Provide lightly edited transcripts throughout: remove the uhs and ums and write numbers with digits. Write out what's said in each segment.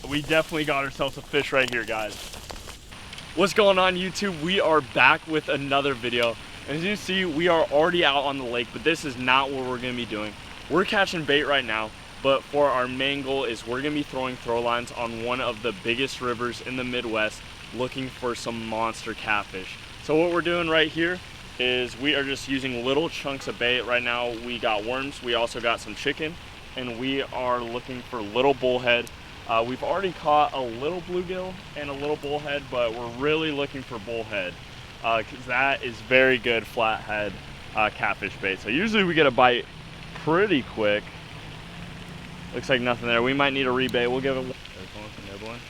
we definitely got ourselves a fish right here, guys. What's going on, YouTube? We are back with another video. And as you see, we are already out on the lake, but this is not what we're gonna be doing. We're catching bait right now, but for our main goal is we're gonna be throwing throw lines on one of the biggest rivers in the Midwest, looking for some monster catfish. So what we're doing right here is we are just using little chunks of bait. Right now we got worms, we also got some chicken, and we are looking for little bullhead. We've already caught a little bluegill and a little bullhead, but we're really looking for bullhead because that is very good flathead catfish bait. So usually we get a bite pretty quick. Looks like nothing there. We might need a rebait. We'll give it. There's one nibbling.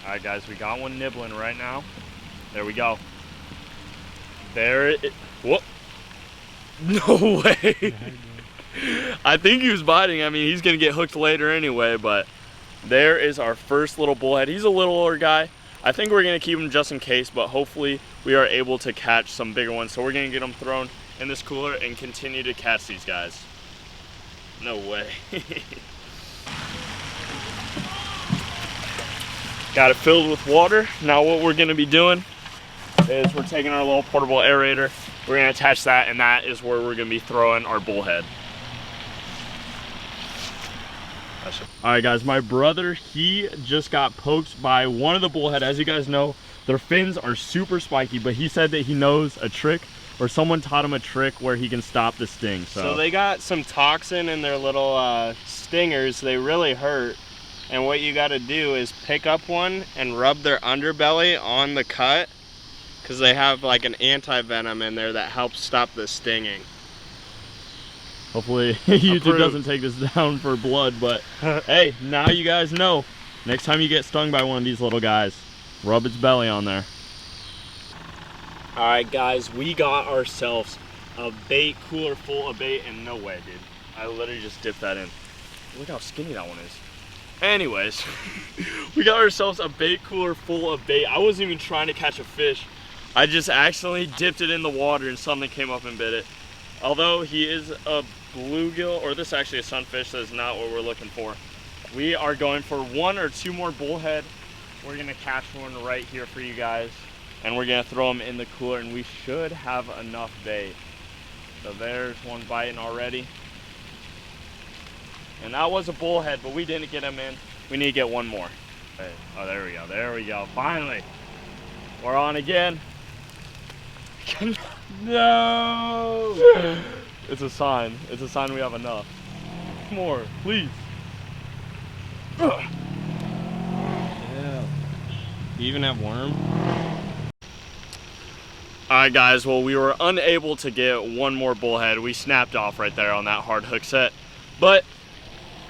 All right, guys, we got one nibbling right now. There we go. There it. Whoop! No way. I think he was biting. I mean, he's gonna get hooked later anyway, but there is our first little bullhead. He's a little older guy. I think we're gonna keep him just in case, but hopefully we are able to catch some bigger ones. So we're gonna get them thrown in this cooler and continue to catch these guys. No way. Got it filled with water. Now what we're gonna be doing is we're taking our little portable aerator. We're gonna attach that, and that is where we're gonna be throwing our bullhead. All right, guys, my brother, he just got poked by one of the bullhead. As you guys know, their fins are super spiky, but he said that he knows a trick, or someone taught him a trick where he can stop the sting. So they got some toxin in their little stingers. They really hurt. And what you got to do is pick up one and rub their underbelly on the cut, because they have like an anti-venom in there that helps stop the stinging. Hopefully YouTube doesn't take this down for blood, but hey, now you guys know. Next time you get stung by one of these little guys, rub its belly on there. All right, guys, we got ourselves a bait cooler full of bait, and no way, dude. I literally just dipped that in. Look how skinny that one is. Anyways, we got ourselves a bait cooler full of bait. I wasn't even trying to catch a fish. I just accidentally dipped it in the water and something came up and bit it. Although he is a bluegill, or this is actually a sunfish, that is not what we're looking for. We are going for one or two more bullhead. We're gonna catch one right here for you guys, and we're gonna throw them in the cooler, and we should have enough bait. So there's one biting already. And that was a bullhead, but we didn't get him in. We need to get one more. Okay. Oh, there we go, there we go, finally. We're on again. No! It's a sign. It's a sign we have enough. More, please. Yeah. You even have worm? Alright, guys, well, we were unable to get one more bullhead. We snapped off right there on that hard hook set. But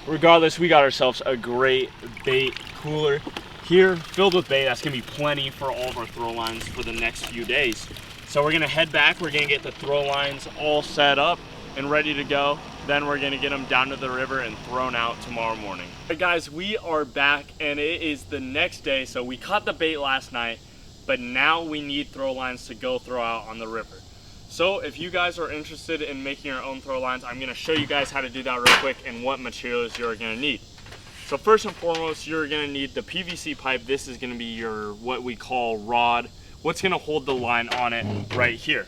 regardless, we got ourselves a great bait cooler here filled with bait. That's gonna be plenty for all of our throw lines for the next few days. So we're gonna head back, we're gonna get the throw lines all set up and ready to go. Then we're gonna get them down to the river and thrown out tomorrow morning. All right, guys, we are back and it is the next day. So we caught the bait last night, but now we need throw lines to go throw out on the river. So if you guys are interested in making your own throw lines, I'm gonna show you guys how to do that real quick and what materials you're gonna need. So first and foremost, you're gonna need the PVC pipe. This is gonna be your, what we call rod. What's gonna hold the line on it right here.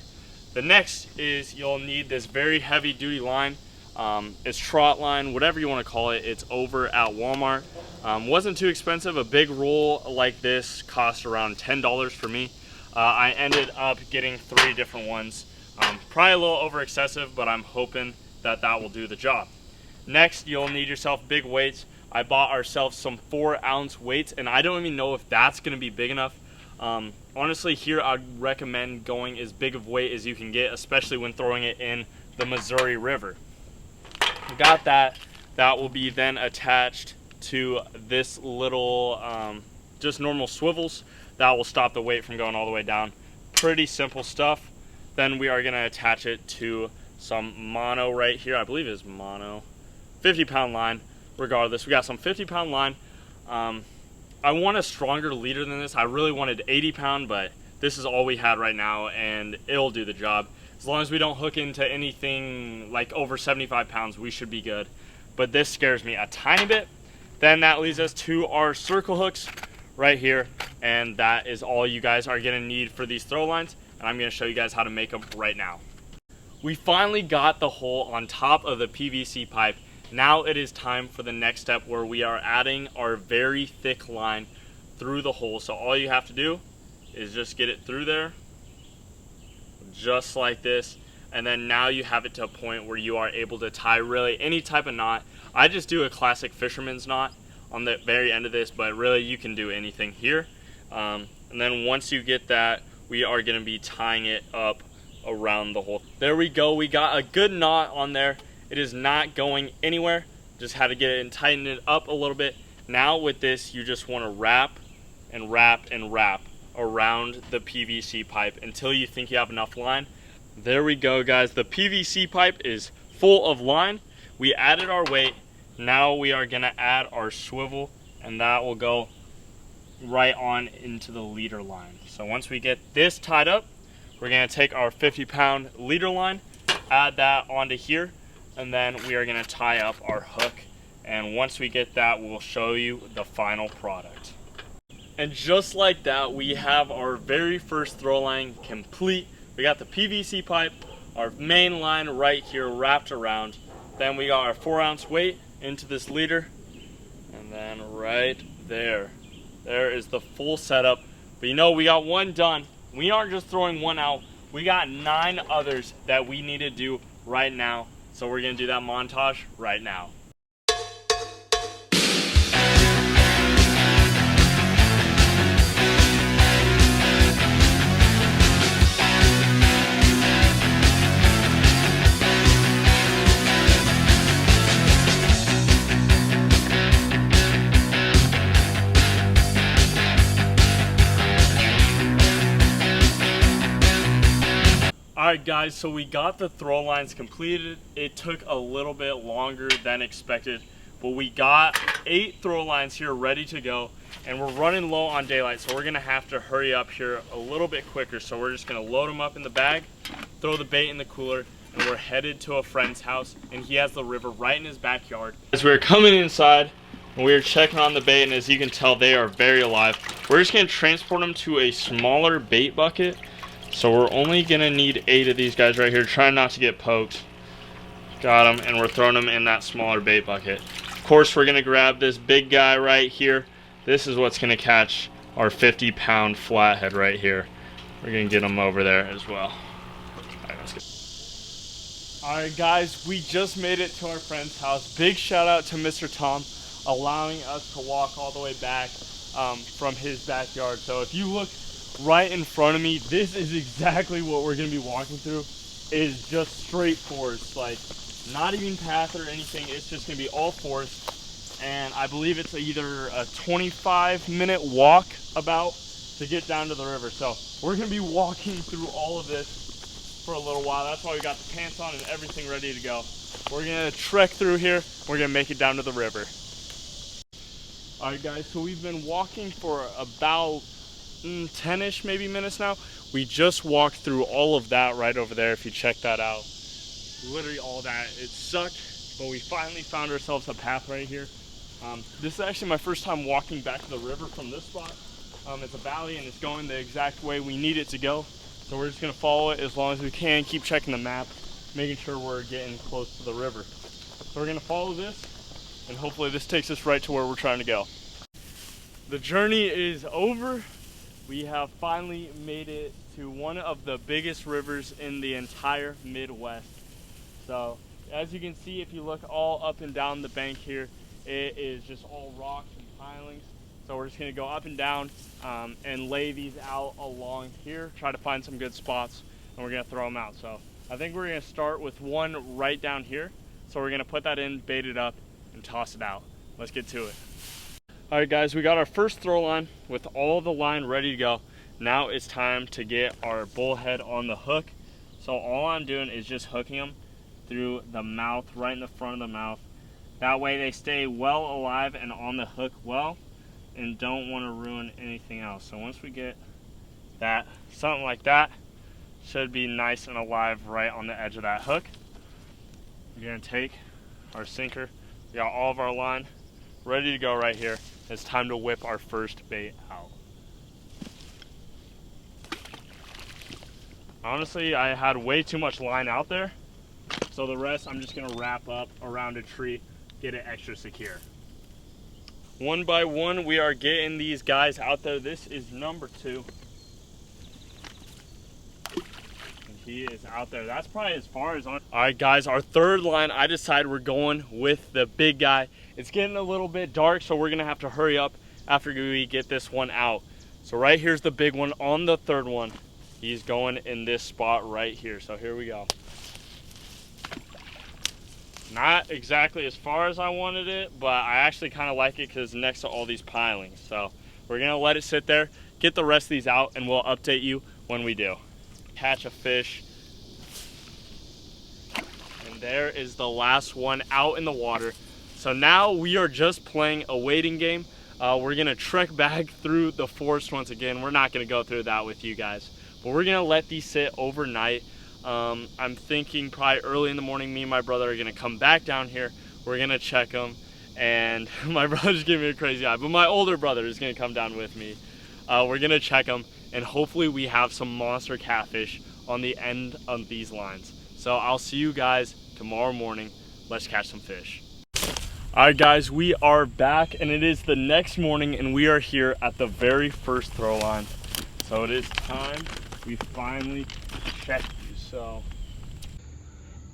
The next is you'll need this very heavy duty line. It's trot line, whatever you wanna call it. It's over at Walmart. Wasn't too expensive. A big roll like this cost around $10 for me. I ended up getting 3 different ones. Probably a little over excessive, but I'm hoping that that will do the job. Next, you'll need yourself big weights. I bought ourselves some 4-ounce weights, and I don't even know if that's gonna be big enough. Honestly, here I'd recommend going as big of weight as you can get, especially when throwing it in the Missouri River. Got that. That will be then attached to this little, just normal swivels. That will stop the weight from going all the way down. Pretty simple stuff. Then we are gonna attach it to some mono right here. I believe it's mono. 50-pound line. Regardless, we got some 50-pound line. I want a stronger leader than this. I really wanted 80-pound, but this is all we had right now, and it'll do the job. As long as we don't hook into anything like over 75 pounds, we should be good. But this scares me a tiny bit. Then that leads us to our circle hooks right here, and that is all you guys are gonna need for these throw lines, and I'm gonna show you guys how to make them right now. We finally got the hole on top of the PVC pipe. Now it is time for the next step, where we are adding our very thick line through the hole. So all you have to do is just get it through there, just like this, and then now you have it to a point where you are able to tie really any type of knot. I just do a classic fisherman's knot on the very end of this, but really you can do anything here. And then once you get that, we are going to be tying it up around the hole. There we go, we got a good knot on there. It is not going anywhere, just had to get it and tighten it up a little bit. Now with this, you just want to wrap and wrap and wrap around the PVC pipe until you think you have enough line. There we go, guys, the PVC pipe is full of line. We added our weight. Now we are going to add our swivel, and that will go right on into the leader line. So once we get this tied up, we're going to take our 50-pound leader line, add that onto here, and then we are going to tie up our hook. And once we get that, we'll show you the final product. And just like that, we have our very first throw line complete. We got the PVC pipe, our main line right here wrapped around. Then we got our 4-ounce weight into this leader, and then right there, there is the full setup. But you know, we got one done. We aren't just throwing one out. We got 9 others that we need to do right now. So we're gonna do that montage right now. Alright guys, so we got the throw lines completed. It took a little bit longer than expected, but we got 8 throw lines here ready to go, and we're running low on daylight, so we're gonna have to hurry up here a little bit quicker. So we're just gonna load them up in the bag, throw the bait in the cooler, and we're headed to a friend's house, and he has the river right in his backyard. As we were coming inside, and we were checking on the bait, and as you can tell, they are very alive. We're just gonna transport them to a smaller bait bucket. So we're only gonna need 8 of these guys right here, trying not to get poked. Got them, and we're throwing them in that smaller bait bucket. Of course, we're gonna grab this big guy right here. This is what's gonna catch our 50-pound flathead right here. We're gonna get him over there as well. Alright guys, we just made it to our friend's house. Big shout out to Mr. Tom allowing us to walk all the way back from his backyard. So if you look right in front of me, this is exactly what we're going to be walking through. It is just straight forest, like not even path or anything. It's just going to be all forest, and I believe it's either a 25-minute walk about to get down to the river. So we're going to be walking through all of this for a little while. That's why we got the pants on and everything ready to go. We're going to trek through here. We're going to make it down to the river. Alright guys, so we've been walking for about 10-ish maybe minutes now. We just walked through all of that right over there. If you check that out, literally all that, it sucked, but we finally found ourselves a path right here. This is actually my first time walking back to the river from this spot. It's a valley and it's going the exact way we need it to go, so we're just going to follow it as long as we can. Keep checking the map, making sure we're getting close to the river. So we're going to follow this, and hopefully this takes us right to where we're trying to go. The journey is over. We have finally made it to one of the biggest rivers in the entire Midwest. So as you can see, if you look all up and down the bank here, it is just all rocks and pilings. So we're just gonna go up and down and lay these out along here, try to find some good spots, and we're gonna throw them out. So I think we're gonna start with one right down here. So we're gonna put that in, bait it up, and toss it out. Let's get to it. All right guys, we got our first throw line with all the line ready to go. Now it's time to get our bullhead on the hook. So all I'm doing is just hooking them through the mouth, right in the front of the mouth. That way they stay well alive and on the hook well, and don't want to ruin anything else. So once we get that, something like that, should be nice and alive right on the edge of that hook. We're gonna take our sinker, we got all of our line ready to go right here. It's time to whip our first bait out. Honestly, I had way too much line out there, so the rest I'm just gonna wrap up around a tree, get it extra secure. One by one, we are getting these guys out there. This is number 2. And he is out there. That's probably as far as on. All right, guys, our third line, I decided we're going with the big guy. It's getting a little bit dark, so we're gonna have to hurry up after we get this one out. So right here's the big one on the third one. He's going in this spot right here. So here we go. Not exactly as far as I wanted it, but I actually kind of like it because it's next to all these pilings. So we're gonna let it sit there, get the rest of these out, and we'll update you when we do. Catch a fish. And there is the last one out in the water. So now we are just playing a waiting game. We're gonna trek back through the forest once again. We're not gonna go through that with you guys, but we're gonna let these sit overnight. I'm thinking probably early in the morning, me and my brother are gonna come back down here. We're gonna check them, and my brother's giving me a crazy eye, but my older brother is gonna come down with me. We're gonna check them, and hopefully we have some monster catfish on the end of these lines. So I'll see you guys tomorrow morning. Let's catch some fish. All right, guys, we are back, and it is the next morning, and we are here at the very first throw line. So it is time. We finally checked you, so.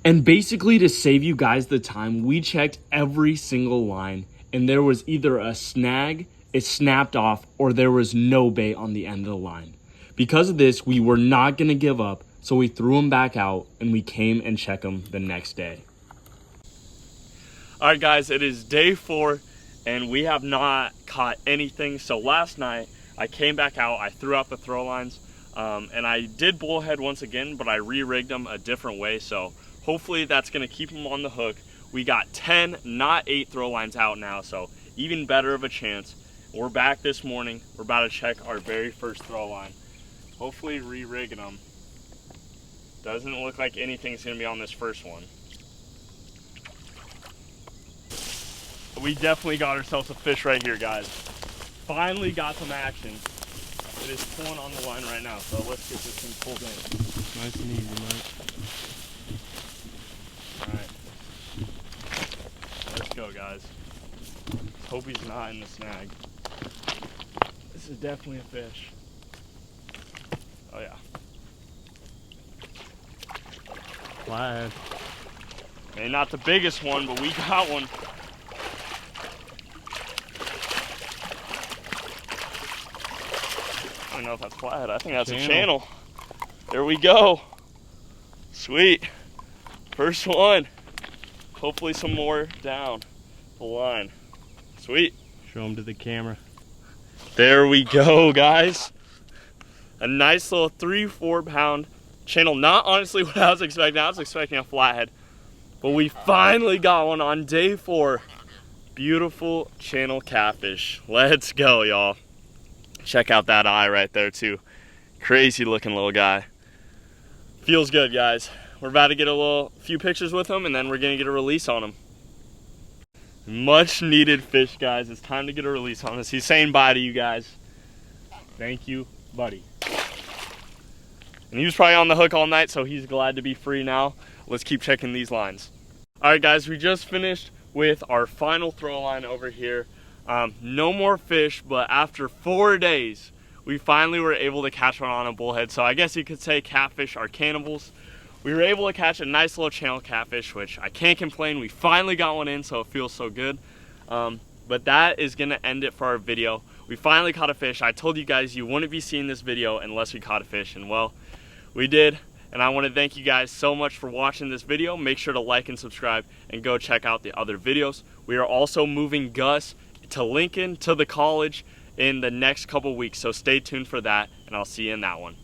And basically, to save you guys the time, we checked every single line, and there was either a snag, it snapped off, or there was no bait on the end of the line. Because of this, we were not gonna give up, so we threw them back out, and we came and checked them the next day. All right, guys, it is day 4, and we have not caught anything. So last night, I came back out, I threw out the throw lines, and I did bullhead once again, but I re-rigged them a different way. So hopefully that's gonna keep them on the hook. We got 10, not 8 throw lines out now, so even better of a chance. We're back this morning. We're about to check our very first throw line. Hopefully re-rigging them. Doesn't look like anything's gonna be on this first one. We definitely got ourselves a fish right here, guys. Finally got some action. It is pulling on the line right now, so let's get this thing pulled in. Nice and easy, Mike. Alright. Let's go, guys. Let's hope he's not in the snag. This is definitely a fish. Oh yeah. Flathead. Maybe not the biggest one, but we got one. I don't know if that's flathead. I think that's a channel. There we go. Sweet. First one. Hopefully some more down the line. Sweet. Show them to the camera. There we go, guys. A nice little 3-4 pound channel. Not honestly what I was expecting. I was expecting a flathead. But we finally got one on day 4. Beautiful channel catfish. Let's go, y'all. Check out that eye right there too. Crazy looking little guy. Feels good, guys. We're about to get a few pictures with him, and then we're gonna get a release on him. Much needed fish, guys. It's time to get a release on this. He's saying bye to you guys. Thank you, buddy. And he was probably on the hook all night, so he's glad to be free now. Let's keep checking these lines. All right, guys, we just finished with our final throw line over here. No more fish, but after 4 days, we finally were able to catch one on a bullhead. So I guess you could say catfish are cannibals. We were able to catch a nice little channel catfish, which I can't complain. We finally got one in, so it feels so good. But that is gonna end it for our video. We finally caught a fish. I told you guys you wouldn't be seeing this video unless we caught a fish, and well, we did. And I want to thank you guys so much for watching this video. Make sure to like and subscribe and go check out the other videos. We are also moving Gus to Lincoln, to the college, in the next couple weeks, so stay tuned for that, and I'll see you in that one.